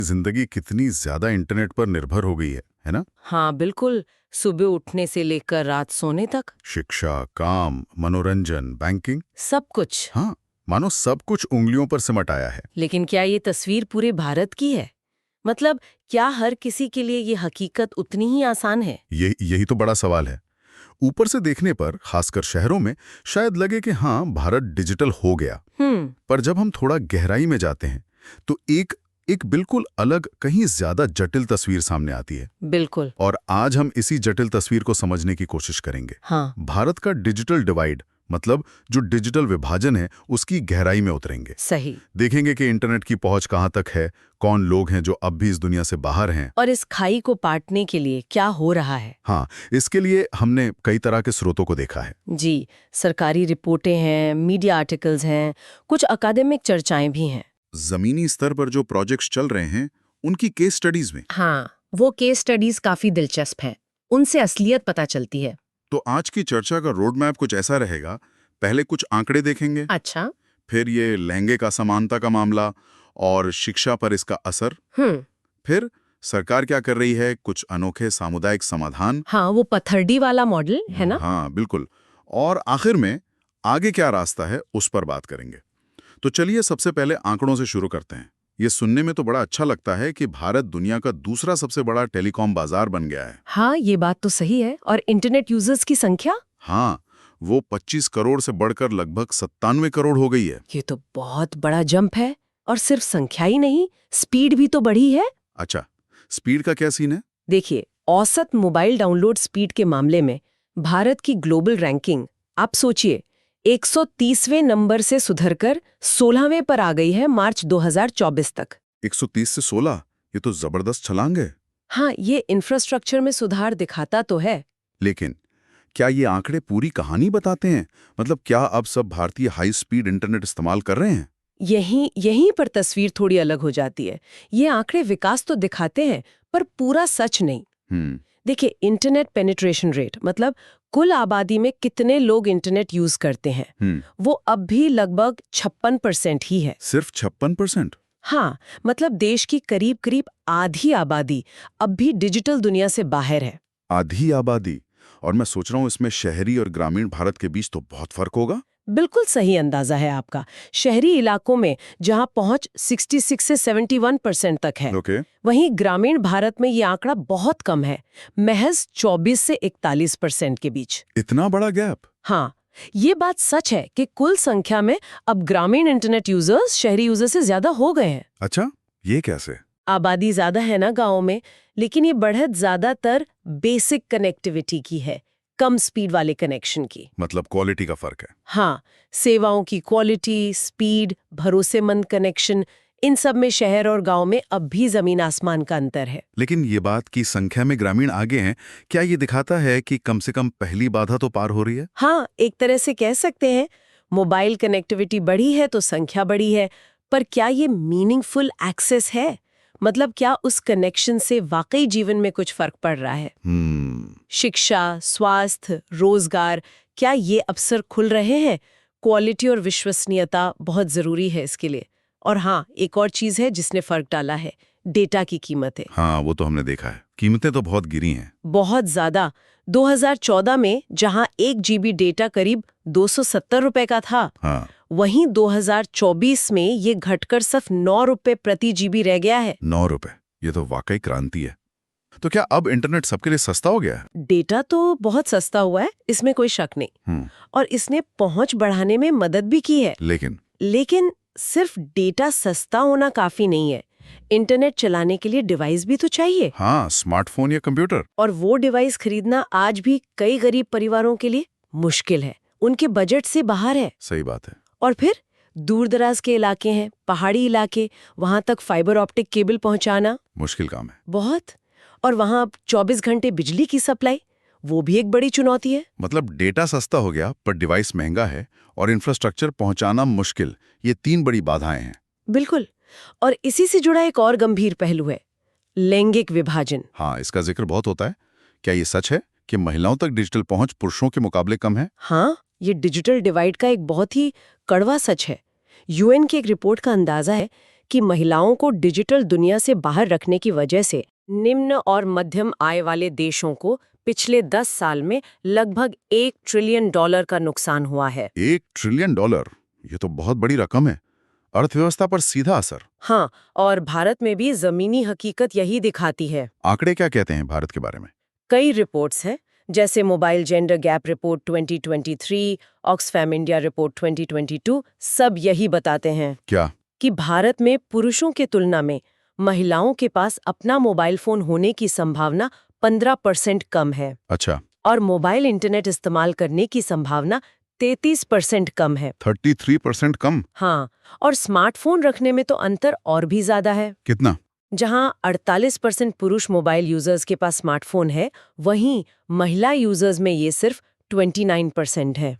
जिंदगी कितनी ज्यादा इंटरनेट पर निर्भर हो गई है ना? हाँ बिल्कुल। सुबह उठने से लेकर रात सोने तक शिक्षा, काम, मनोरंजन, बैंकिंग। सब कुछ। हाँ, मानो सब कुछ उंगलियों पर सिमट आया है। लेकिन क्या ये तस्वीर पूरे भारत की है? मतलब क्या हर किसी के लिए ये हकीकत उतनी ही आसान है? यही तो बड़ा सवाल है। ऊपर से देखने पर, खासकर शहरों में, शायद लगे कि हाँ, भारत डिजिटल हो गया। पर जब हम थोड़ा गहराई में जाते हैं तो एक एक बिल्कुल अलग, कहीं ज्यादा जटिल तस्वीर सामने आती है। बिल्कुल। और आज हम इसी जटिल तस्वीर को समझने की कोशिश करेंगे। हाँ। भारत का डिजिटल डिवाइड, मतलब जो डिजिटल विभाजन है, उसकी गहराई में उतरेंगे। सही। देखेंगे कि इंटरनेट की पहुंच कहां तक है, कौन लोग हैं जो अब भी इस दुनिया से बाहर हैं, और इस खाई को पाटने के लिए क्या हो रहा है। हाँ, इसके लिए हमने कई तरह के स्रोतों को देखा है। जी, सरकारी रिपोर्टें हैं, मीडिया आर्टिकल्स हैं, कुछ अकादमिक चर्चाएं भी हैं। जमीनी स्तर पर जो प्रोजेक्ट्स चल रहे हैं, उनकी केस स्टडीज में। हाँ, वो केस स्टडीज काफी दिलचस्प हैं। उनसे असलियत पता चलती है। तो आज की चर्चा का रोड मैप कुछ ऐसा रहेगा। पहले कुछ आंकड़े देखेंगे। अच्छा। फिर ये लहंगे का समानता का मामला और शिक्षा पर इसका असर। फिर सरकार क्या कर रही है, कुछ अनोखे सामुदायिक समाधान। हाँ, वो पथरडी वाला मॉडल है ना? हाँ बिल्कुल। और आखिर में आगे क्या रास्ता है, उस पर बात करेंगे। तो चलिए सबसे पहले आंकड़ों से शुरू करते हैं। ये सुनने में तो बड़ा अच्छा लगता है कि भारत दुनिया का दूसरा सबसे बड़ा टेलीकॉम बाजार बन गया है। हाँ, ये बात तो सही है। और इंटरनेट यूजर्स की संख्या? हाँ, वो 25 करोड़ से बढ़कर लगभग 97 करोड़ हो गई है। ये तो बहुत बड़ा जंप है। और सिर्फ संख्या ही नहीं, स्पीड भी तो बढ़ी है। अच्छा, स्पीड का क्या सीन है? देखिए, औसत मोबाइल डाउनलोड स्पीड के मामले में भारत की ग्लोबल रैंकिंग, आप सोचिए, 130वें नंबर से सुधरकर 16वें पर आ गई है मार्च 2024 तक। 130 से 16, ये तो जबरदस्त छलांग है। हाँ, ये इंफ्रास्ट्रक्चर में सुधार दिखाता तो है। लेकिन क्या ये आंकड़े पूरी कहानी बताते हैं? मतलब क्या अब सब भारतीय हाई स्पीड इंटरनेट इस्तेमाल कर रहे हैं? यहीं पर तस्वीर थोड़ी अलग हो जाती है। ये आंकड़े विकास तो दिखाते हैं, पर पूरा सच नहीं। देखिए, इंटरनेट पेनिट्रेशन रेट, मतलब कुल आबादी में कितने लोग इंटरनेट यूज करते हैं, वो अब भी लगभग 56% ही है। सिर्फ 56%? हाँ, मतलब देश की करीब करीब आधी आबादी अब भी डिजिटल दुनिया से बाहर है। आधी आबादी? और मैं सोच रहा हूँ इसमें शहरी और ग्रामीण भारत के बीच तो बहुत फर्क होगा। बिल्कुल सही अंदाजा है आपका। शहरी इलाकों में जहां पहुंच 66 से 71% तक है, वहीं ग्रामीण भारत में ये आंकड़ा बहुत कम है, महज 24 से 41% के बीच। इतना बड़ा गैप? हाँ, ये बात सच है कि कुल संख्या में अब ग्रामीण इंटरनेट यूजर्स शहरी यूजर से ज्यादा हो गए हैं। अच्छा, ये कैसे? आबादी ज्यादा है ना गाँव में, लेकिन ये बढ़त ज्यादातर बेसिक कनेक्टिविटी की है, कम स्पीड वाले कनेक्शन की। मतलब क्वालिटी का फर्क है। हाँ, सेवाओं की क्वालिटी, स्पीड, भरोसेमंद कनेक्शन, इन सब में शहर और गांव में अब भी जमीन आसमान का अंतर है। लेकिन ये बात कि संख्या में ग्रामीण आगे हैं, क्या ये दिखाता है कि कम से कम पहली बाधा तो पार हो रही है? हाँ, एक तरह से कह सकते हैं। मोबाइल कनेक्टिविटी बढ़ी है तो संख्या बढ़ी है, पर क्या ये मीनिंगफुल एक्सेस है? मतलब क्या उस कनेक्शन से वाकई जीवन में कुछ फर्क पड़ रहा है? शिक्षा, स्वास्थ्य, रोजगार, क्या ये अवसर खुल रहे हैं? क्वालिटी और विश्वसनीयता बहुत जरूरी है इसके लिए। और हाँ, एक और चीज है जिसने फर्क डाला है, डेटा की कीमतें। हाँ, वो तो हमने देखा है, कीमतें तो बहुत गिरी हैं। बहुत ज्यादा। 2014 में जहां 1 GB डेटा करीब 270 रुपए का था, हाँ, वहीं 2024 में ये घटकर सिर्फ 9 रुपए प्रति GB रह गया है। 9 रुपए, ये तो वाकई क्रांति है। तो क्या अब इंटरनेट सबके लिए सस्ता हो गया है? डेटा तो बहुत सस्ता हुआ है, इसमें कोई शक नहीं। और इसने पहुंच बढ़ाने में मदद भी की है। लेकिन सिर्फ डेटा सस्ता होना काफी नहीं है। इंटरनेट चलाने के लिए डिवाइस भी तो चाहिए। हाँ, स्मार्टफोन या कंप्यूटर। और वो डिवाइस खरीदना आज भी कई गरीब परिवारों के लिए मुश्किल है, उनके बजट से बाहर है। सही बात है। और फिर दूर दराज के इलाके हैं, पहाड़ी इलाके, वहां तक फाइबर ऑप्टिक केबल पहुंचाना मुश्किल काम है बहुत। और वहां 24 घंटे बिजली की सप्लाई, वो भी एक बड़ी चुनौती है। मतलब डेटा सस्ता हो गया पर डिवाइस महंगा है और इंफ्रास्ट्रक्चर पहुंचाना मुश्किल, ये 3 बड़ी बाधाएं हैं। बिल्कुल। और इसी से जुड़ा एक और गंभीर पहलू है, लैंगिक विभाजन। हाँ, इसका जिक्र बहुत होता है। क्या ये सच है कि महिलाओं तक डिजिटल पहुंच पुरुषों के मुकाबले कम है? हाँ, ये डिजिटल डिवाइड का एक बहुत ही कड़वा सच है। यूएन की एक रिपोर्ट का अंदाजा है कि महिलाओं को डिजिटल दुनिया से बाहर रखने की वजह से निम्न और मध्यम आय वाले देशों को पिछले 10 साल में लगभग $1 ट्रिलियन का नुकसान हुआ है। $1 ट्रिलियन, ये तो बहुत बड़ी रकम है। अर्थव्यवस्था पर सीधा असर। हाँ, और भारत में भी जमीनी हकीकत यही दिखाती है। आंकड़े क्या कहते हैं भारत के बारे में? कई रिपोर्ट्स हैं, जैसे mobile gender gap report 2023, Oxfam India report 2022, सब यही बताते हैं क्या? कि भारत में पुरुषों के तुलना में महिलाओं के पास अपना मोबाइल फोन होने की संभावना 15% कम है। अच्छा। और मोबाइल इंटरनेट इस्तेमाल करने की संभावना 33% कम है। 33% कम? हाँ, और स्मार्टफोन रखने में तो अंतर और भी ज्यादा है। कितना? जहां 48% पुरुष मोबाइल यूजर्स के पास स्मार्टफोन है, वहीं महिला यूजर्स में ये सिर्फ 29% है।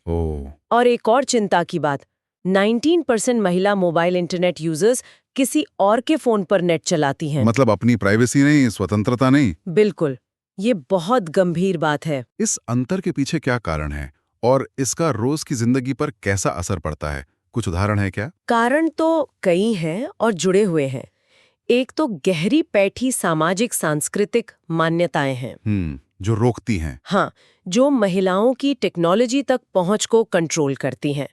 और एक और चिंता की बात, 19% महिला मोबाइल इंटरनेट यूजर्स किसी और के फोन पर नेट चलाती हैं। मतलब अपनी प्राइवेसी नहीं, स्वतंत्रता नहीं। बिल्कुल, ये बहुत गंभीर बात है। इस अंतर के पीछे क्या कारण है और इसका रोज की जिंदगी पर कैसा असर पड़ता है? कुछ उदाहरण है क्या? कारण तो कई हैं और जुड़े हुए हैं। एक तो गहरी पैठी सामाजिक सांस्कृतिक मान्यताएं हैं, जो रोकती हैं। हाँ, जो महिलाओं की टेक्नोलॉजी तक पहुंच को कंट्रोल करती हैं।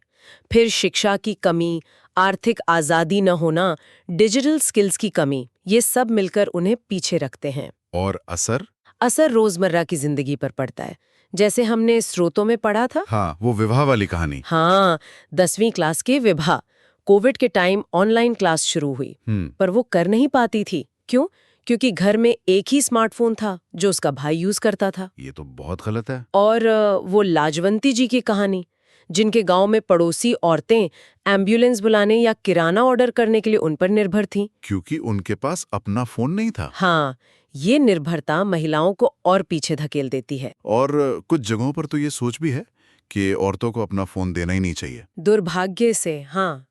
फिर शिक्षा की कमी, आर्थिक आजादी न होना, डिजिटल स्किल्स की कमी, ये सब मिलकर उन्हें पीछे रखते हैं। और असर रोजमर्रा की जिंदगी पर पड़ता है, जैसे हमने स्रोतों में पढ़ा था। हाँ, वो विवाह वाली कहानी। हाँ, 10वीं क्लास के विवाह। कोविड के टाइम ऑनलाइन क्लास शुरू हुई, पर वो कर नहीं पाती थी। क्यों? क्योंकि घर में एक ही स्मार्टफोन था जो उसका भाई यूज करता था। ये तो बहुत गलत है। और वो लाजवंती जी की कहानी, जिनके गांव में पड़ोसी औरतें एम्बुलेंस बुलाने या किराना ऑर्डर करने के लिए उन पर निर्भर थीं। क्योंकि उनके पास अपना फोन नहीं था। हाँ, ये निर्भरता महिलाओं को और पीछे धकेल देती है। और कुछ जगहों पर तो ये सोच भी है कि औरतों को अपना फोन देना ही नहीं चाहिए। दुर्भाग्य से, हाँ,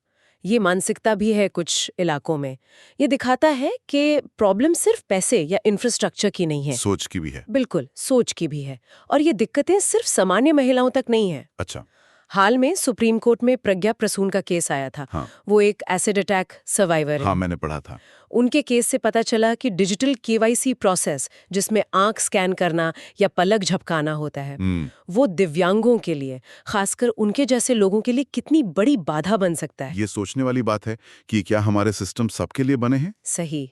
ये मानसिकता भी है कुछ इलाकों में। ये दिखाता है कि प्रॉब्लम सिर्फ पैसे या इंफ्रास्ट्रक्चर की नहीं है, सोच की भी है। बिल्कुल, सोच की भी है। और ये दिक्कतें सिर्फ सामान्य महिलाओं तक नहीं है। अच्छा। हाल में सुप्रीम कोर्ट में प्रज्ञा प्रसून का केस आया था। हाँ। वो एक एसिड अटैक सर्वाइवर है। हाँ, मैंने पढ़ा था। उनके केस से पता चला कि डिजिटल केवाईसी प्रोसेस, जिसमें आंख स्कैन करना या पलक झपकाना होता है, वो दिव्यांगों के लिए, खासकर उनके जैसे लोगों के लिए कितनी बड़ी बाधा बन सकता है। ये सोचने वाली बात है कि क्या हमारे सिस्टम सबके लिए बने हैं? सही।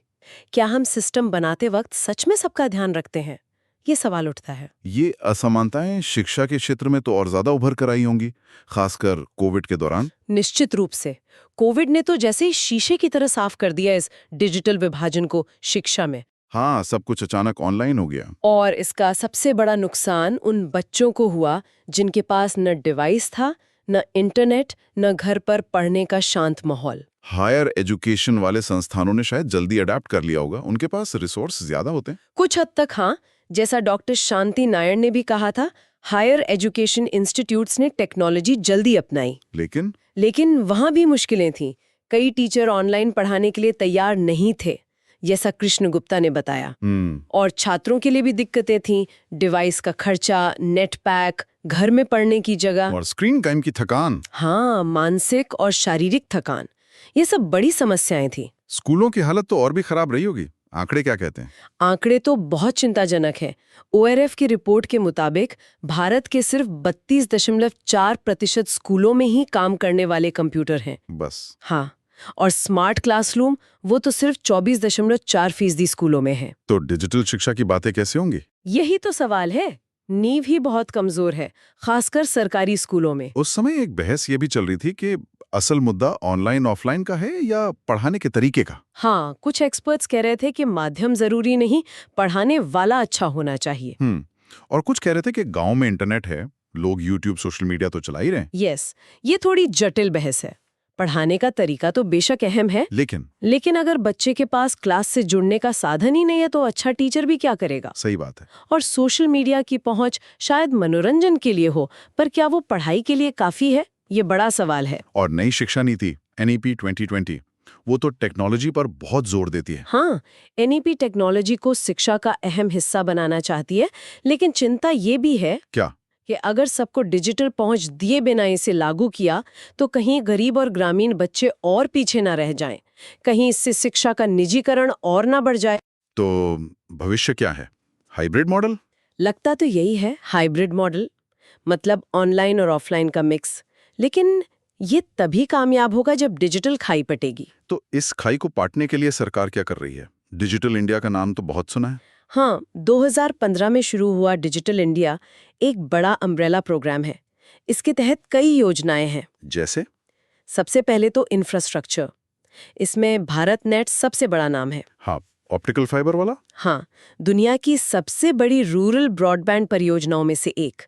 क्या हम सिस्टम बनाते वक्त सच में सबका ध्यान रखते हैं? ये सवाल उठता है। ये असमानताएं शिक्षा के क्षेत्र में तो और ज्यादा उभर कर आई होंगी, खासकर कोविड के दौरान। निश्चित रूप से। कोविड ने तो जैसे ही शीशे की तरह साफ कर दिया इस डिजिटल विभाजन को शिक्षा में। हाँ, सब कुछ अचानक ऑनलाइन हो गया। और इसका सबसे बड़ा नुकसान उन बच्चों को हुआ जिनके पास न डिवाइस था, न इंटरनेट, न घर पर पढ़ने का शांत माहौल। हायर एजुकेशन वाले संस्थानों ने शायद जल्दी अडेप्ट कर लिया होगा, उनके पास रिसोर्स ज्यादा होते हैं। कुछ हद तक हाँ, जैसा डॉक्टर शांति नायर ने भी कहा था, हायर एजुकेशन इंस्टीट्यूट्स ने टेक्नोलॉजी जल्दी अपनाई। लेकिन वहां भी मुश्किलें थीं। कई टीचर ऑनलाइन पढ़ाने के लिए तैयार नहीं थे, जैसा कृष्ण गुप्ता ने बताया। और छात्रों के लिए भी दिक्कतें थीं, डिवाइस का खर्चा, नेट पैक, घर में पढ़ने की जगह, और स्क्रीन टाइम की थकान। हाँ, मानसिक और शारीरिक थकान, ये सब बड़ी समस्याएं थी। स्कूलों की हालत तो और भी खराब रही होगी। आंकड़े क्या कहते हैं? आंकड़े तो बहुत चिंताजनक है। ORF की रिपोर्ट के मुताबिक भारत के सिर्फ 32.4% स्कूलों में ही काम करने वाले कंप्यूटर हैं। बस। हाँ, और स्मार्ट क्लासरूम वो तो सिर्फ 24.4% स्कूलों में है। तो डिजिटल शिक्षा की बातें कैसे होंगी? यही तो सवाल है। नींव ही बहुत कमजोर है, खासकर सरकारी स्कूलों में। उस समय एक बहस ये भी चल रही थी कि असल मुद्दा ऑनलाइन ऑफलाइन का है या पढ़ाने के तरीके का। हाँ, कुछ एक्सपर्ट्स कह रहे थे कि माध्यम जरूरी नहीं, पढ़ाने वाला अच्छा होना चाहिए। और कुछ कह रहे थे कि गांव में इंटरनेट है, लोग यूट्यूब सोशल मीडिया तो चला ही रहे हैं। यस, ये थोड़ी जटिल बहस है। पढ़ाने का तरीका तो बेशक अहम है, लेकिन अगर बच्चे के पास क्लास से जुड़ने का साधन ही नहीं है तो अच्छा टीचर भी क्या करेगा? सही बात है। और सोशल मीडिया की पहुंच शायद मनोरंजन के लिए हो, पर क्या वो पढ़ाई के लिए काफी है? ये बड़ा सवाल है। और नई शिक्षा नीति NEP 2020 वो तो टेक्नोलॉजी पर बहुत जोर देती है। हाँ, NEP टेक्नोलॉजी को शिक्षा का अहम हिस्सा बनाना चाहती है, लेकिन चिंता ये भी है क्या कि अगर सबको डिजिटल पहुंच दिए बिना इसे लागू किया तो कहीं गरीब और ग्रामीण बच्चे और पीछे ना रह जाएं। कहीं इससे शिक्षा का निजीकरण और ना बढ़ जाए। तो भविष्य क्या है? Hybrid model? लगता तो यही है, हाइब्रिड मॉडल, मतलब ऑनलाइन और ऑफलाइन का मिक्स। लेकिन ये तभी कामयाब होगा जब डिजिटल खाई पटेगी। तो इस खाई को पाटने के लिए सरकार क्या कर रही है? डिजिटल इंडिया का नाम तो बहुत सुना है। हाँ, 2015 में शुरू हुआ डिजिटल इंडिया एक बड़ा अम्ब्रेला प्रोग्राम है। इसके तहत कई योजनाएं हैं। जैसे? सबसे पहले तो इंफ्रास्ट्रक्चर। इसमें भारत नेट सबसे बड़ा नाम है। हाँ, ऑप्टिकल फाइबर वाला? हाँ, दुनिया की सबसे बड़ी रूरल ब्रॉडबैंड परियोजनाओं में से एक।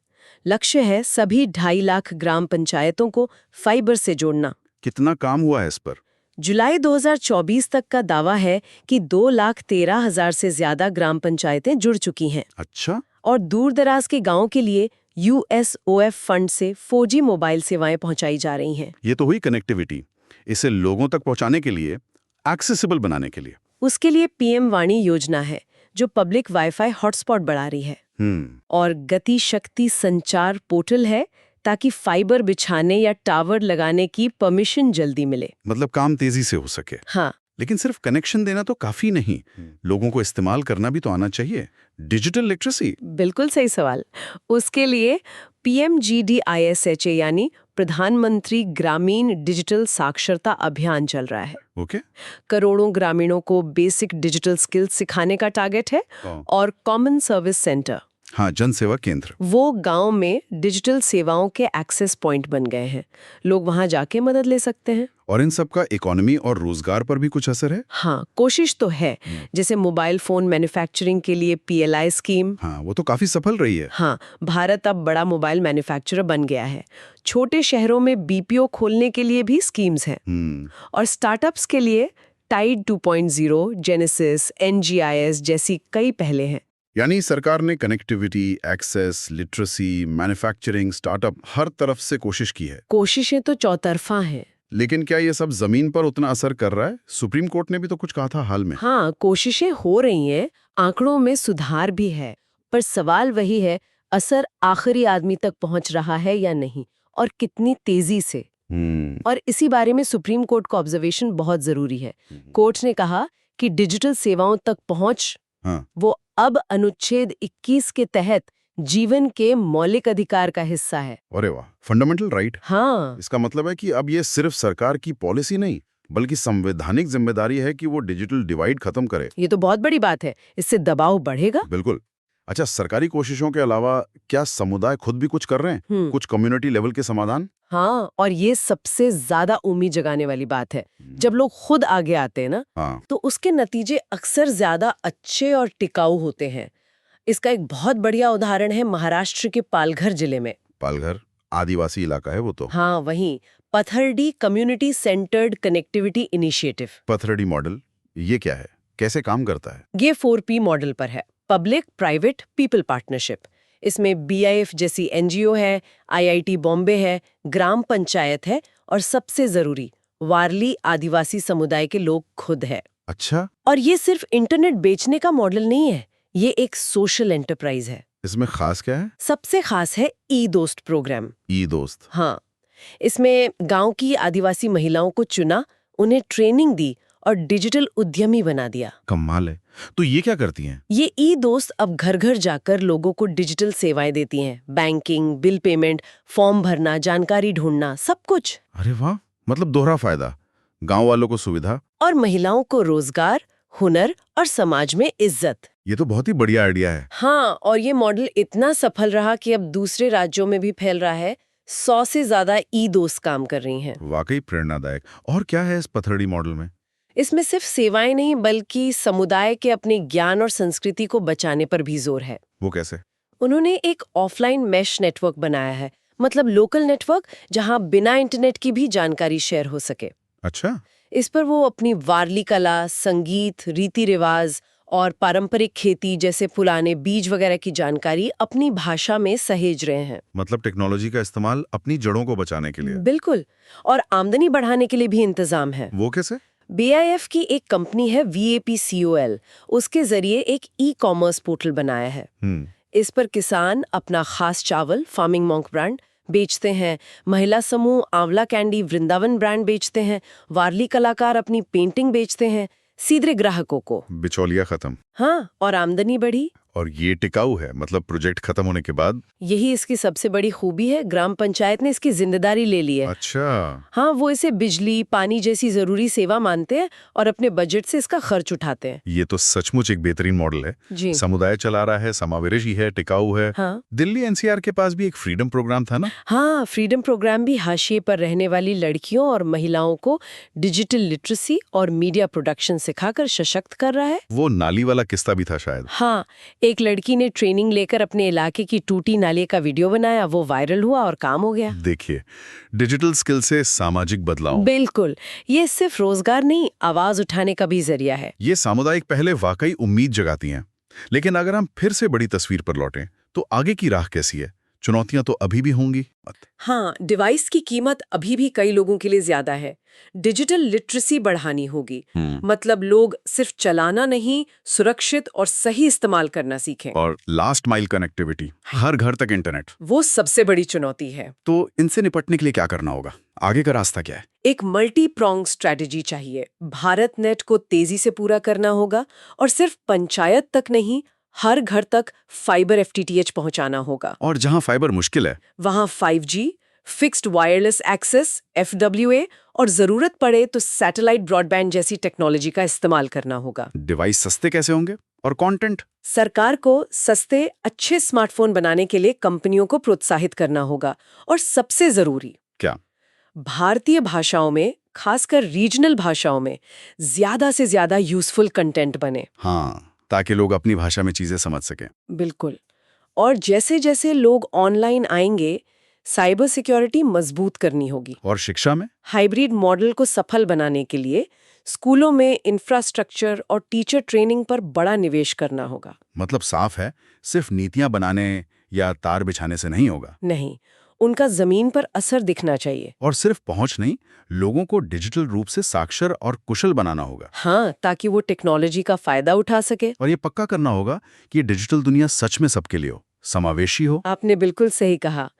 लक्ष्य है सभी 2.5 लाख ग्राम पंचायतों को फाइबर से जोड़ना। कितना काम हुआ है इस पर? जुलाई 2024 तक का दावा है कि 2,13,000 से ज्यादा ग्राम पंचायतें जुड़ चुकी हैं। अच्छा। और दूर दराज के गांवों के लिए USOF फंड से 4G मोबाइल सेवाएं पहुंचाई जा रही हैं। ये तो हुई कनेक्टिविटी। इसे लोगों तक पहुंचाने के लिए, एक्सेसिबल बनाने के लिए। उसके लिए PM वाणी योजना है, जो पब्लिक वाईफाई हॉटस्पॉट बढ़ा रही है। और गति शक्ति संचार पोर्टल है, ताकि फाइबर बिछाने या टावर लगाने की परमिशन जल्दी मिले। मतलब काम तेजी से हो सके। हाँ, लेकिन सिर्फ कनेक्शन देना तो काफी नहीं, लोगों को इस्तेमाल करना भी तो आना चाहिए। Digital literacy? बिल्कुल सही सवाल। उसके लिए PMGDISHA यानी प्रधानमंत्री ग्रामीण डिजिटल साक्षरता अभियान चल रहा है। ओके। करोड़ों ग्रामीणों को बेसिक डिजिटल स्किल्स सिखाने का टारगेट है। और कॉमन सर्विस सेंटर, हाँ, जन सेवा केंद्र, वो गांव में डिजिटल सेवाओं के एक्सेस पॉइंट बन गए हैं। लोग वहां जाके मदद ले सकते हैं। और इन सब का इकोनॉमी और रोजगार पर भी कुछ असर है? हाँ, कोशिश तो है। जैसे मोबाइल फोन मैन्युफैक्चरिंग के लिए PLI स्कीम। हाँ, वो तो काफी सफल रही है। हाँ, भारत अब बड़ा मोबाइल मैन्युफैक्चरर बन गया है। छोटे शहरों में BPO खोलने के लिए भी स्कीम्स हैं। और स्टार्टअप्स के लिए टाइड 2.0, जेनेसिस, NGIS जैसी कई पहले हैं। यानी सरकार ने connectivity, access, literacy, manufacturing, startup हर तरफ से कोशिश की है। कोशिशें तो चौतरफा हैं। लेकिन क्या ये सब जमीन पर उतना असर कर रहा है? सुप्रीम कोर्ट ने भी तो कुछ कहा था हाल में। हाँ, कोशिशें हो रही हैं, आंकड़ों में सुधार भी है, पर सवाल वही है, असर आखिरी आदमी तक पहुंच रहा है या नहीं, और कितनी तेजी से। और इसी बारे में सुप्रीम कोर्ट का ऑब्जर्वेशन बहुत जरूरी है। कोर्ट ने कहा कि डिजिटल सेवाओं तक पहुंच वो अब अनुच्छेद 21 के तहत जीवन के मौलिक अधिकार का हिस्सा है। अरे वाह, फंडामेंटल राइट। हाँ, इसका मतलब है कि अब ये सिर्फ सरकार की पॉलिसी नहीं, बल्कि संवैधानिक जिम्मेदारी है कि वो डिजिटल डिवाइड खत्म करे। ये तो बहुत बड़ी बात है। इससे दबाव बढ़ेगा। बिल्कुल। अच्छा, सरकारी कोशिशों के अलावा क्या समुदाय खुद भी कुछ कर रहे हैं? कुछ कम्युनिटी लेवल के समाधान? हाँ, और ये सबसे ज्यादा उम्मीद जगाने वाली बात है। जब लोग खुद आगे आते हैं ना, तो उसके नतीजे अक्सर ज्यादा अच्छे और टिकाऊ होते हैं। इसका एक बहुत बढ़िया उदाहरण है महाराष्ट्र के पालघर जिले में। पालघर आदिवासी इलाका है वो तो। हाँ, वहीं Pathardi community centred connectivity initiative. Pathardi model, ये क्या है, कैसे काम करता है? ये 4P मॉडल पर है, पब्लिक प्राइवेट पीपल पार्टनरशिप। इसमें BIF जैसी NGO है, IIT बॉम्बे है, ग्राम पंचायत है, और सबसे जरूरी वारली आदिवासी समुदाय के लोग खुद है। अच्छा। और ये सिर्फ इंटरनेट बेचने का मॉडल नहीं है, ये एक सोशल एंटरप्राइज है। इसमें खास क्या है? सबसे खास है ई-दोस्त प्रोग्राम। ई-दोस्त? हाँ, इसमें गांव की आदिवासी महिलाओं को चुना, उन्हें ट्रेनिंग दी और डिजिटल उद्यमी बना दिया। कमाल है। तो ये क्या करती हैं? ये ई-दोस्त अब घर घर जाकर लोगों को डिजिटल सेवाएं देती हैं। बैंकिंग, बिल पेमेंट, फॉर्म भरना, जानकारी ढूंढना, सब कुछ। अरे वाह, मतलब दोहरा फायदा, गांव वालों को सुविधा और महिलाओं को रोजगार, हुनर और समाज में इज्जत। ये तो बहुत ही बढ़िया आइडिया है। हाँ, और ये मॉडल इतना सफल रहा कि अब दूसरे राज्यों में भी फैल रहा है। 100 से ज्यादा ई-दोस्त काम कर रही हैं। वाकई प्रेरणादायक। और क्या है इस पथरडी मॉडल में? इसमें सिर्फ सेवाएं नहीं, बल्कि समुदाय के अपने ज्ञान और संस्कृति को बचाने पर भी जोर है। वो कैसे? उन्होंने एक ऑफलाइन मैश नेटवर्क बनाया है, मतलब लोकल नेटवर्क, जहां बिना इंटरनेट की भी जानकारी शेयर हो सके। अच्छा। इस पर वो अपनी वारली कला, संगीत, रीति रिवाज और पारंपरिक खेती जैसे पुराने बीज वगैरह की जानकारी अपनी भाषा में सहेज रहे हैं। मतलब टेक्नोलॉजी का इस्तेमाल अपनी जड़ों को बचाने के लिए। बिल्कुल। और आमदनी बढ़ाने के लिए भी इंतजाम है। वो कैसे? BIF की एक कंपनी है VAPCOL, उसके जरिए एक ई-कॉमर्स पोर्टल बनाया है। इस पर किसान अपना खास चावल, फार्मिंग मॉन्क ब्रांड, बेचते हैं, महिला समूह आंवला कैंडी वृंदावन ब्रांड बेचते हैं, वारली कलाकार अपनी पेंटिंग बेचते हैं, सीधे ग्राहकों को। बिचौलिया खत्म। हाँ, और आमदनी बढ़ी। और ये टिकाऊ है, मतलब प्रोजेक्ट खत्म होने के बाद। यही इसकी सबसे बड़ी खूबी है, ग्राम पंचायत ने इसकी जिम्मेदारी ले ली है। अच्छा। हाँ, वो इसे बिजली पानी जैसी जरूरी सेवा मानते हैं और अपने बजट से इसका खर्च उठाते हैं। ये तो सचमुच एक बेहतरीन मॉडल है। जी। समुदाय चला रहा है, समावेशी है, टिकाऊ है। हाँ। दिल्ली एनसीआर के पास भी एक फ्रीडम प्रोग्राम था ना? हाँ, फ्रीडम प्रोग्राम भी हाशिए पर रहने वाली लड़कियों और महिलाओं को डिजिटल लिटरेसी और मीडिया प्रोडक्शन सिखाकर सशक्त कर रहा है। वो नाली वाला किस्सा भी था शायद। हाँ, एक लड़की ने ट्रेनिंग लेकर अपने इलाके की टूटी नाली का वीडियो बनाया, वो वायरल हुआ और काम हो गया। देखिए, डिजिटल स्किल से सामाजिक बदलाव। बिल्कुल, ये सिर्फ रोजगार नहीं, आवाज उठाने का भी जरिया है। ये सामुदायिक पहले वाकई उम्मीद जगाती हैं। लेकिन अगर हम फिर से बड़ी तस्वीर पर लौटें, तो आगे की राह कैसी है? चुनौतियां तो अभी भी होंगी। हाँ, डिवाइस की कीमत अभी भी कई लोगों के लिए ज्यादा है। डिजिटल लिटरेसी बढ़ानी होगी, मतलब लोग सिर्फ चलाना नहीं, सुरक्षित और सही इस्तेमाल करना सीखें। और लास्ट माइल कनेक्टिविटी, हर घर तक इंटरनेट, वो सबसे बड़ी चुनौती है। तो इनसे निपटने के लिए क्या करना होगा? आगे का रास्ता क्या है? एक मल्टी प्रोंग स्ट्रेटेजी चाहिए। भारत नेट को तेजी से पूरा करना होगा और सिर्फ पंचायत तक नहीं, हर घर तक फाइबर FTTH पहुंचाना होगा। और जहां फाइबर मुश्किल है, वहां 5G, fixed wireless access FWA और जरूरत पड़े तो सैटेलाइट ब्रॉडबैंड जैसी टेक्नोलॉजी का इस्तेमाल करना होगा। डिवाइस सस्ते कैसे होंगे? और कंटेंट? सरकार को सस्ते अच्छे स्मार्टफोन बनाने के लिए कंपनियों को प्रोत्साहित करना होगा। और सबसे जरूरी क्या? भारतीय भाषाओं में, खासकर रीजनल भाषाओं में ज्यादा से ज्यादा यूजफुल कंटेंट बने। हाँ, ताकि लोग अपनी भाषा में चीजें समझ सकें। बिल्कुल। और जैसे जैसे लोग ऑनलाइन आएंगे, साइबर सिक्योरिटी मजबूत करनी होगी। और शिक्षा में? हाइब्रिड मॉडल को सफल बनाने के लिए स्कूलों में इंफ्रास्ट्रक्चर और टीचर ट्रेनिंग पर बड़ा निवेश करना होगा। मतलब साफ है, सिर्फ नीतियां बनाने या तार बिछाने से नहीं होगा। नहीं, उनका जमीन पर असर दिखना चाहिए। और सिर्फ पहुंच नहीं, लोगों को डिजिटल रूप से साक्षर और कुशल बनाना होगा। हाँ, ताकि वो टेक्नोलॉजी का फायदा उठा सके। और ये पक्का करना होगा कि डिजिटल दुनिया सच में सबके लिए हो, समावेशी हो। आपने बिल्कुल सही कहा।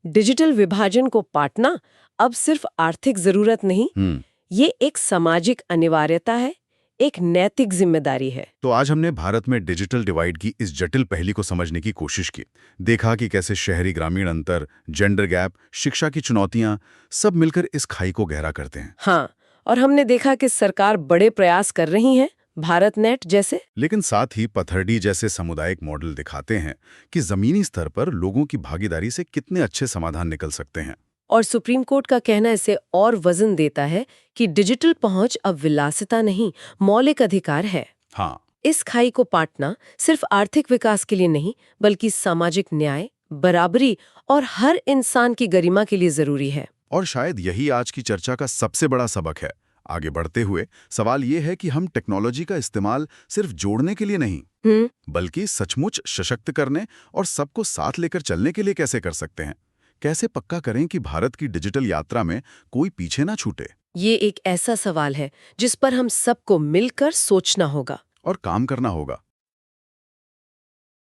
डिजिटल विभाजन को पाटना अब सिर्फ आर्थिक जरूरत नहीं, ये एक सामाजिक अनिवार्यता है, एक नैतिक जिम्मेदारी है। तो आज हमने भारत में डिजिटल डिवाइड की इस जटिल पहली को समझने की कोशिश की। देखा कि कैसे शहरी ग्रामीण अंतर, जेंडर गैप, शिक्षा की चुनौतियां सब मिलकर इस खाई को गहरा करते हैं। हाँ, और हमने देखा कि सरकार बड़े प्रयास कर रही है, भारत नेट जैसे। लेकिन साथ ही पथरडी जैसे सामुदायिक मॉडल दिखाते हैं कि जमीनी स्तर पर लोगों की भागीदारी से कितने अच्छे समाधान निकल सकते हैं। और सुप्रीम कोर्ट का कहना इसे और वजन देता है कि डिजिटल पहुंच अब विलासिता नहीं, मौलिक अधिकार है। हाँ, इस खाई को पाटना सिर्फ आर्थिक विकास के लिए नहीं, बल्कि सामाजिक न्याय, बराबरी और हर इंसान की गरिमा के लिए जरूरी है। और शायद यही आज की चर्चा का सबसे बड़ा सबक है। आगे बढ़ते हुए सवाल ये है कि हम टेक्नोलॉजी का इस्तेमाल सिर्फ जोड़ने के लिए नहीं, बल्कि सचमुच सशक्त करने और सबको साथ लेकर चलने के लिए कैसे कर सकते हैं। कैसे पक्का करें कि भारत की डिजिटल यात्रा में कोई पीछे ना छूटे। ये एक ऐसा सवाल है जिस पर हम सबको मिलकर सोचना होगा और काम करना होगा।